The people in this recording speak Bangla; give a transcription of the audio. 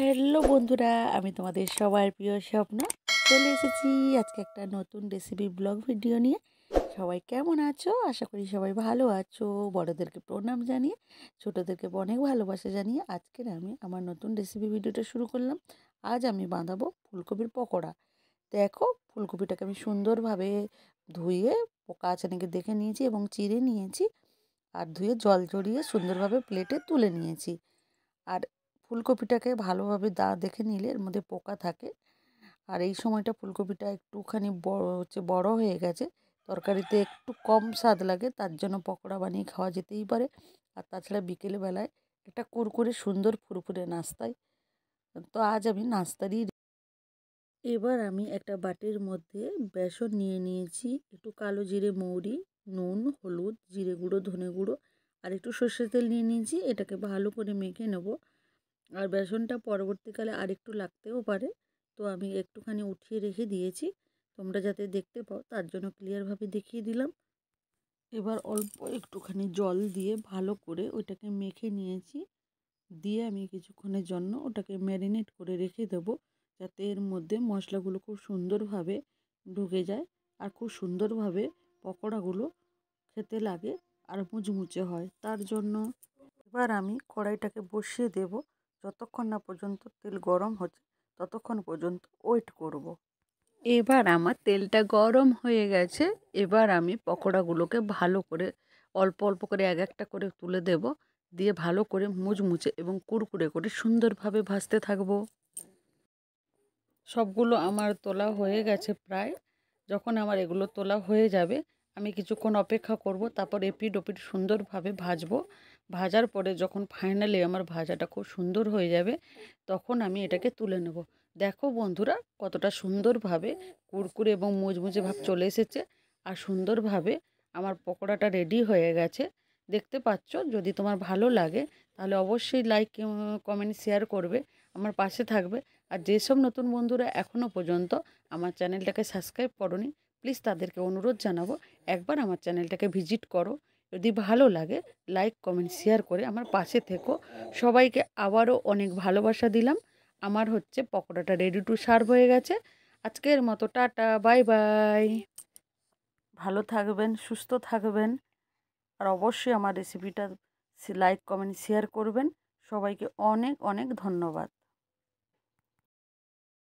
হ্যালো বন্ধুরা, আমি তোমাদের সবার প্রিয় স্বপ্না চলে এসেছি আজকে একটা নতুন রেসিপি ব্লগ ভিডিও নিয়ে। সবাই কেমন আছো? আশা করি সবাই ভালো আছো। বড়োদেরকে প্রণাম জানিয়ে, ছোটোদেরকে অনেক ভালোবাসা জানিয়ে আজকের আমি আমার নতুন রেসিপি ভিডিওটা শুরু করলাম। আজ আমি বানাবো ফুলকপির পকোড়া। দেখো, ফুলকপিটাকে আমি সুন্দরভাবে ধুয়ে পোকা আছে নাকি দেখে নিয়েছি এবং চিড়ে নিয়েছি, আর ধুয়ে জল ঝরিয়ে সুন্দরভাবে প্লেটে তুলে নিয়েছি। আর ফুলকপিটাকে ভালোভাবে দেখে নিলে এর মধ্যে পোকা থাকে। আর এই সময়টা ফুলকপিটা একটুখানি বড় হয়ে গেছে, তরকারিতে একটু কম স্বাদ লাগে, তার জন্য পকোড়া বানিয়ে খাওয়া যেতেই পারে। আর তাছাড়া বিকেলবেলায় একটা কুরকুরে সুন্দর ফুরফুরে নাস্তায়, তো আজ আমি নাস্তারই। এবার আমি একটা বাটির মধ্যে বেসন নিয়ে নিয়েছি, একটু কালো জিরে, মৌরি, নুন, হলুদ, জিরে গুঁড়ো, ধনে গুঁড়ো আর একটু সর্ষের তেল নিয়ে নিয়েছি। এটাকে ভালো করে মেখে নেব। আর বেসনটা পরবর্তীকালে আরেকটু লাগতেও পারে, তো আমি একটুখানি উঠিয়ে রেখে দিয়েছি, তোমরা যাতে দেখতে পাও তার জন্য ক্লিয়ারভাবে দেখিয়ে দিলাম। এবার অল্প একটুখানি জল দিয়ে ভালো করে ওইটাকে মেখে নিয়েছি, দিয়ে আমি কিছুক্ষণের জন্য ওটাকে ম্যারিনেট করে রেখে দেবো, যাতে এর মধ্যে মশলাগুলো খুব সুন্দরভাবে ঢুকে যায় আর খুব সুন্দরভাবে পকোড়াগুলো খেতে লাগে আর মুচমুচে হয়। তার জন্য এবার আমি কড়াইটাকে বসিয়ে দেব। যতক্ষণ না পর্যন্ত তেল গরম হচ্ছে ততক্ষণ পর্যন্ত ওয়েট করব। এবার আমার তেলটা গরম হয়ে গেছে। এবার আমি পকোড়াগুলোকে ভালো করে অল্প অল্প করে এক একটা করে তুলে দেব, দিয়ে ভালো করে মুচমুচে এবং কুরকুরে করে সুন্দরভাবে ভাজতে থাকবো। সবগুলো আমার তোলা হয়ে গেছে প্রায়। যখন আমার এগুলো তোলা হয়ে যাবে আমি কিছুক্ষণ অপেক্ষা করব, তারপর এপিট ওপিট সুন্দরভাবে ভাজবো। ভাজার পরে যখন ফাইনালি আমার ভাজাটা খুব সুন্দর হয়ে যাবে তখন আমি এটাকে তুলে নেব। দেখো বন্ধুরা, কতটা সুন্দরভাবে কুরকুরে এবং মুচমুচে ভাব চলে এসেছে আর সুন্দরভাবে আমার পকোড়াটা রেডি হয়ে গেছে। দেখতে পাচ্ছ, যদি তোমার ভালো লাগে তাহলে অবশ্যই লাইক, কমেন্ট, শেয়ার করবে, আমার পাশে থাকবে। আর যেসব নতুন বন্ধুরা এখনও পর্যন্ত আমার চ্যানেলটাকে সাবস্ক্রাইব করোনি, প্লিজ তাদেরকে অনুরোধ জানাবো একবার আমার চ্যানেলটাকে ভিজিট করো। যদি ভালো লাগে লাইক, কমেন্ট, শেয়ার করে আমার পাশে থেকো। সবাইকে আবারও অনেক ভালোবাসা দিলাম। আমার পকোড়াটা রেডি টু সার্ভ হয়ে গেছে। আজকের মতো টাটা, বাই বাই। ভালো থাকবেন, সুস্থ থাকবেন, আর অবশ্যই আমার রেসিপিটা লাইক, কমেন্ট, শেয়ার করবেন। সবাইকে অনেক অনেক ধন্যবাদ।